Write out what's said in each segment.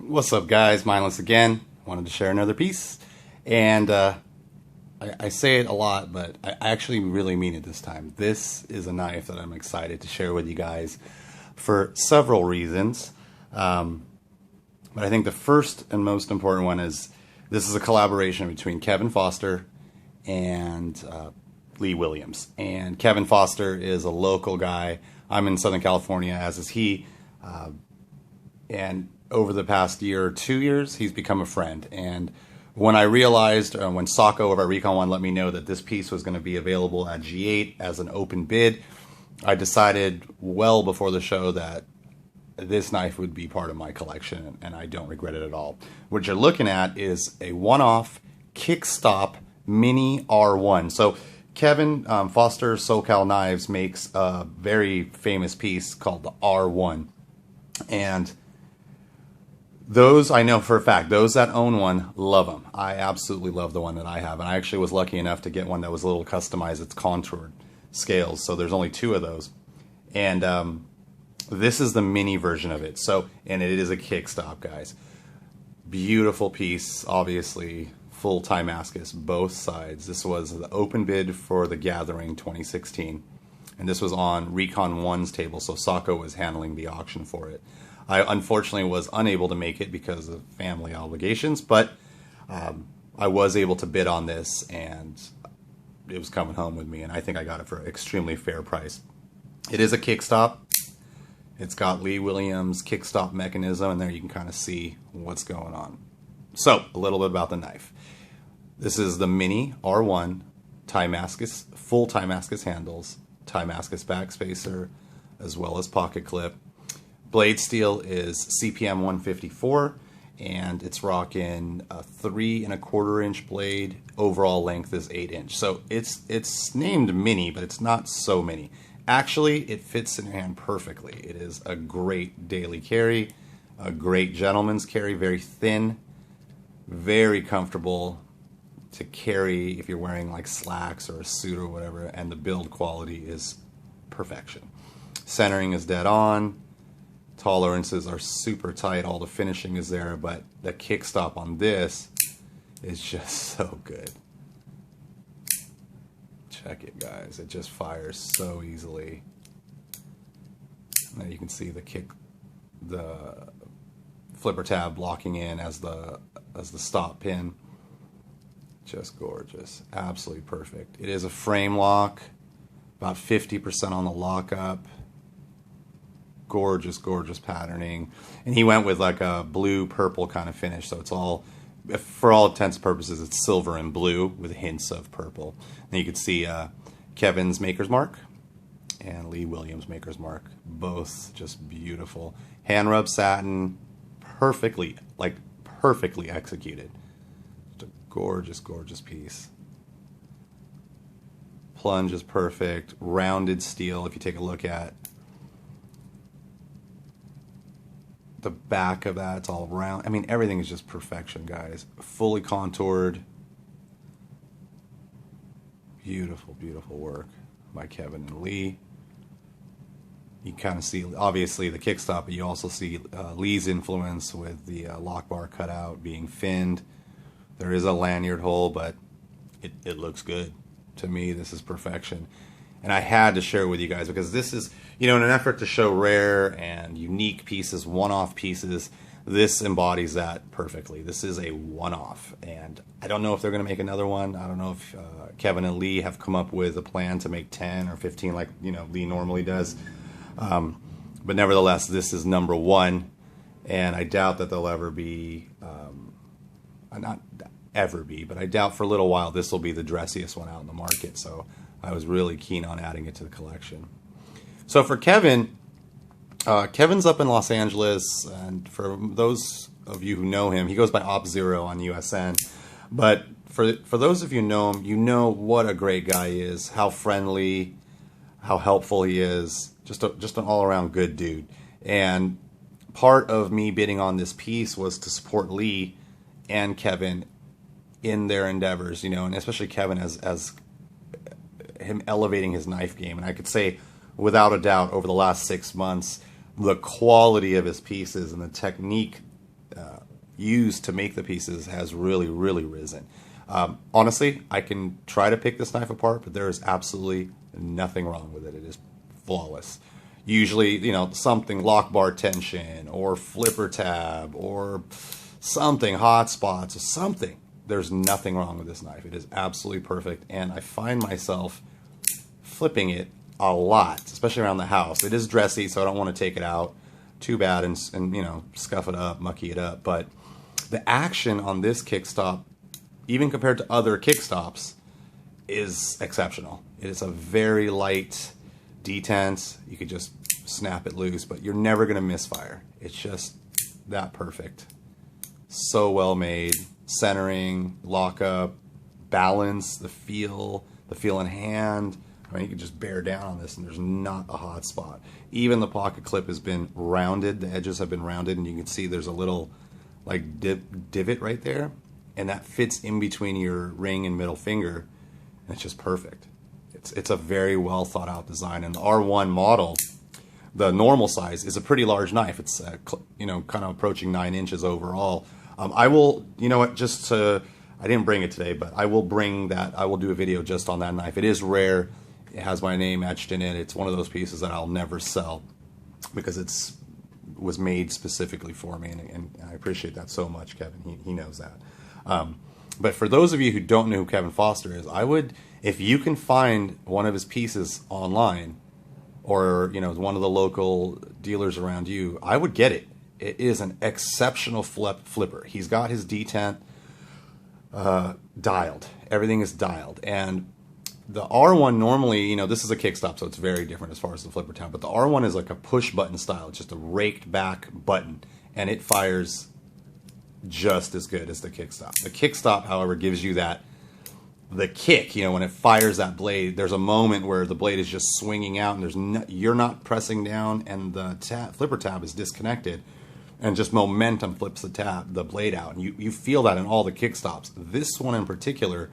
What's up, guys? Mindless again. Wanted to share another piece, and I say it a lot, but I actually really mean it this time. This is a knife that I'm excited to share with you guys for several reasons. But I think the first and most important one is this is a collaboration between Kevin Foster and Lee Williams. And Kevin Foster is a local guy. I'm in Southern California, as is he. And over the past year or 2 years, he's become a friend. And when I realized, when Socko over at Recon One let me know that this piece was going to be available at G8 as an open bid, I decided well before the show that this knife would be part of my collection, and I don't regret it at all. What you're looking at is a one-off Kickstop Mini R1. So Kevin Foster SoCal Knives makes a very famous piece called the R1. And those, I know for a fact, those that own one love them. I absolutely love the one that I have. And I actually was lucky enough to get one that was a little customized. It's contoured scales, so there's only 2 of those. And this is the mini version of it. So, and it is a Kickstop, guys. Beautiful piece, obviously. Full Timascus, both sides. This was the open bid for the Gathering 2016. And this was on Recon 1's table, so Socko was handling the auction for it. I unfortunately was unable to make it because of family obligations, but I was able to bid on this, and it was coming home with me, and I think I got it for an extremely fair price. It is a Kickstop. It's got Lee Williams' Kickstop mechanism, and there you can kind of see what's going on. So, a little bit about the knife. This is the Mini R1 Timascus, full Timascus handles, Timascus backspacer, as well as pocket clip. Blade steel is CPM 154, and it's rocking a 3 1/4 inch blade. Overall length is 8 inch. So it's named mini, but it's not so mini. Actually, it fits in your hand perfectly. It is a great daily carry, a great gentleman's carry, very thin, very comfortable to carry if you're wearing like slacks or a suit or whatever, and the build quality is perfection. Centering is dead on. Tolerances are super tight. All the finishing is there, but the Kickstop on this is just so good. Check it, guys. It just fires so easily. Now you can see the flipper tab locking in as the stop pin. Just gorgeous. Absolutely perfect. It is a frame lock, about 50% on the lockup. Gorgeous, gorgeous patterning. And he went with like a blue-purple kind of finish, so it's all, for all intents and purposes, it's silver and blue with hints of purple. And you can see Kevin's Maker's Mark and Lee Williams' Maker's Mark. Both just beautiful. Hand rub satin, perfectly executed. Just a gorgeous, gorgeous piece. Plunge is perfect. Rounded steel, if you take a look at the back of that, it's all round. I mean, everything is just perfection, guys. Fully contoured. Beautiful, beautiful work by Kevin and Lee. You kind of see, obviously, the Kickstop, but you also see Lee's influence with the lock bar cutout being finned. There is a lanyard hole, but it looks good. To me, this is perfection. And I had to share it with you guys because this is, you know, in an effort to show rare and unique pieces, one-off pieces, this embodies that perfectly. This is a one-off, and I don't know if they're going to make another one. I don't know if Kevin and Lee have come up with a plan to make 10 or 15 like, you know, Lee normally does. But nevertheless, this is number 1, and I doubt that they'll ever be, not ever be, but I doubt for a little while this will be the dressiest one out in the market, so I was really keen on adding it to the collection. So for Kevin, Kevin's up in Los Angeles, and for those of you who know him, he goes by Op0 on USN. But for those of you who know him, you know what a great guy he is, how friendly, how helpful he is, just an all-around good dude. And part of me bidding on this piece was to support Lee and Kevin in their endeavors, you know, and especially Kevin as him elevating his knife game. And I could say without a doubt over the last 6 months, the quality of his pieces and the technique used to make the pieces has really, really risen. Honestly, I can try to pick this knife apart, but there is absolutely nothing wrong with it. It is flawless. Usually, you know, something lock bar tension or flipper tab or something, hot spots or something. There's nothing wrong with this knife. It is absolutely perfect, and I find myself flipping it a lot, especially around the house. It is dressy, so I don't want to take it out too bad and you know, scuff it up, mucky it up. But the action on this kickstop, even compared to other kickstops, is exceptional. It is a very light detent. You could just snap it loose, but you're never going to misfire. It's just that perfect. So well made. Centering, lockup, balance, the feel in hand. I mean, you can just bear down on this and there's not a hot spot. Even the pocket clip has been rounded. The edges have been rounded, and you can see there's a little like divot right there, and that fits in between your ring and middle finger, and it's just perfect. It's a very well thought out design. And the R1 model, the normal size, is a pretty large knife. It's you know, kind of approaching 9 inches overall. I will, you know what, just to, I didn't bring it today, but I will bring that. I will do a video just on that knife. It is rare. It has my name etched in it. It's one of those pieces that I'll never sell because it's was made specifically for me, and I appreciate that so much, Kevin. He knows that. But for those of you who don't know who Kevin Foster is, I would, if you can find one of his pieces online, or you know, one of the local dealers around you, I would get it. It is an exceptional flipper. He's got his detent dialed. Everything is dialed. And the R1 normally, you know, this is a kickstop, so it's very different as far as the flipper tab. But the R1 is like a push button style. It's just a raked back button, and it fires just as good as the kickstop. The kickstop, however, gives you that, the kick, you know, when it fires that blade, there's a moment where the blade is just swinging out, and there's no, you're not pressing down, and the flipper tab is disconnected, and just momentum flips the blade out, and you feel that in all the kickstops. This one in particular,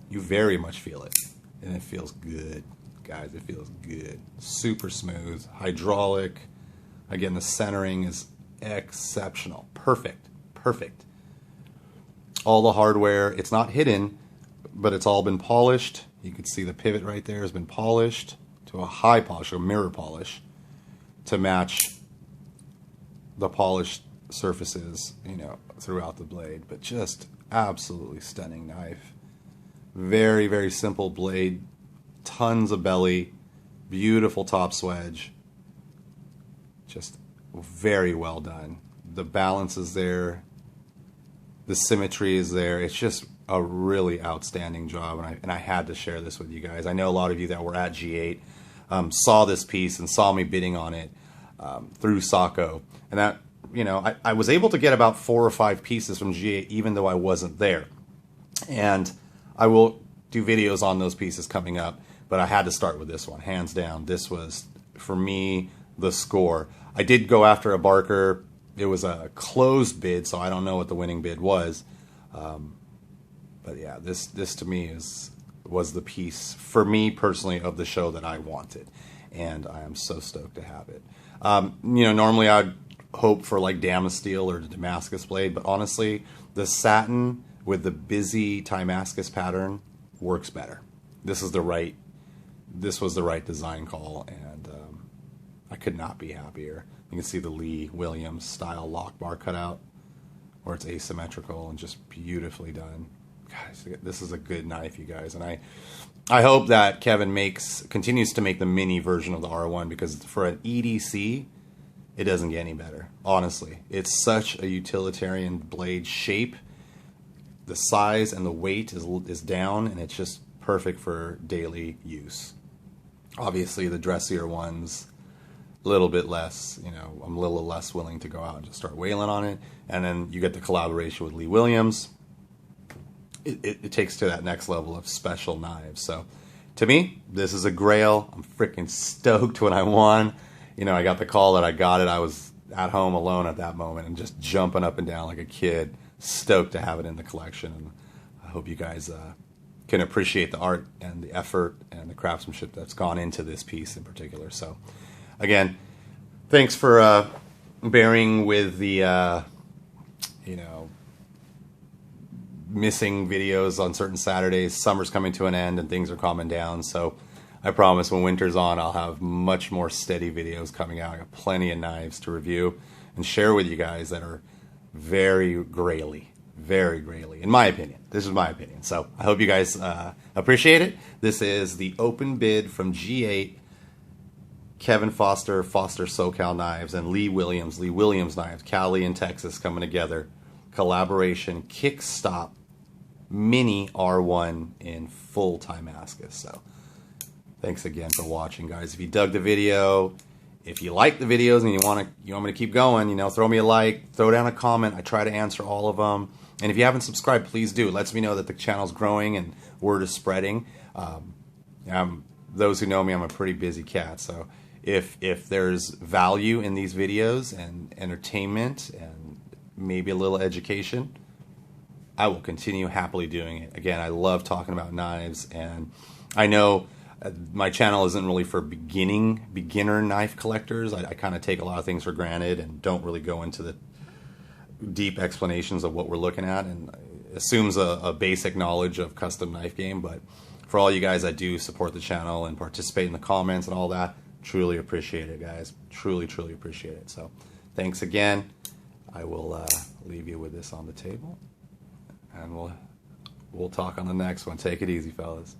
you very much feel it, and it feels good, guys. It feels good. Super smooth, hydraulic. Again, the centering is exceptional. Perfect. All the hardware, it's not hidden, but it's all been polished. You can see the pivot right there has been polished to a high polish, a mirror polish, to match the polished surfaces, you know, throughout the blade. But just absolutely stunning knife. Very, very simple blade, tons of belly, beautiful top swedge, just very well done. The balance is there, the symmetry is there. It's just a really outstanding job, and I had to share this with you guys. I know a lot of you that were at G8 saw this piece and saw me bidding on it through Sacco, and that, you know, I was able to get about 4 or 5 pieces from G8 even though I wasn't there, and I will do videos on those pieces coming up, but I had to start with this one, hands down. This was, for me, the score. I did go after a Barker. It was a closed bid, so I don't know what the winning bid was. But yeah, this to me was the piece, for me personally, of the show that I wanted. And I am so stoked to have it. You know, normally I'd hope for like Damasteel or the Timascus blade, but honestly, the satin with the busy Timascus pattern works better. This was the right design call, and I could not be happier. You can see the Lee Williams style lock bar cutout, where it's asymmetrical and just beautifully done. Guys, this is a good knife, you guys, and I hope that Kevin continues to make the mini version of the R1, because for an EDC, it doesn't get any better. Honestly, it's such a utilitarian blade shape. The size and the weight is down, and it's just perfect for daily use. Obviously, the dressier ones, a little bit less, you know, I'm a little less willing to go out and just start whaling on it. And then you get the collaboration with Lee Williams. It takes to that next level of special knives. So to me, this is a grail. I'm freaking stoked when I won. You know, I got the call that I got it. I was at home alone at that moment and just jumping up and down like a kid, stoked to have it in the collection. And I hope you guys can appreciate the art and the effort and the craftsmanship that's gone into this piece in particular. So again, thanks for bearing with the you know, missing videos on certain Saturdays. Summer's coming to an end and things are calming down. So I promise when winter's on, I'll have much more steady videos coming out. I got plenty of knives to review and share with you guys that are very graily, in my opinion. This is my opinion. So I hope you guys appreciate it. This is the open bid from G8, Kevin Foster, Foster SoCal Knives, and Lee Williams Knives, Cali and Texas coming together. Collaboration, Kickstop, Mini R1 in full Timascus. So thanks again for watching, guys. If you dug the video, if you like the videos and you want me to keep going, you know, throw me a like, throw down a comment. I try to answer all of them. And if you haven't subscribed, please do. It lets me know that the channel's growing and word is spreading. Those who know me, I'm a pretty busy cat. So if there's value in these videos and entertainment and maybe a little education, I will continue happily doing it. Again, I love talking about knives, and I know my channel isn't really for beginner knife collectors. I kind of take a lot of things for granted and don't really go into the deep explanations of what we're looking at, and assumes a basic knowledge of custom knife game. But for all you guys that do support the channel and participate in the comments and all that, truly appreciate it, guys. Truly appreciate it. So thanks again. I will leave you with this on the table, and we'll talk on the next one. Take it easy, fellas.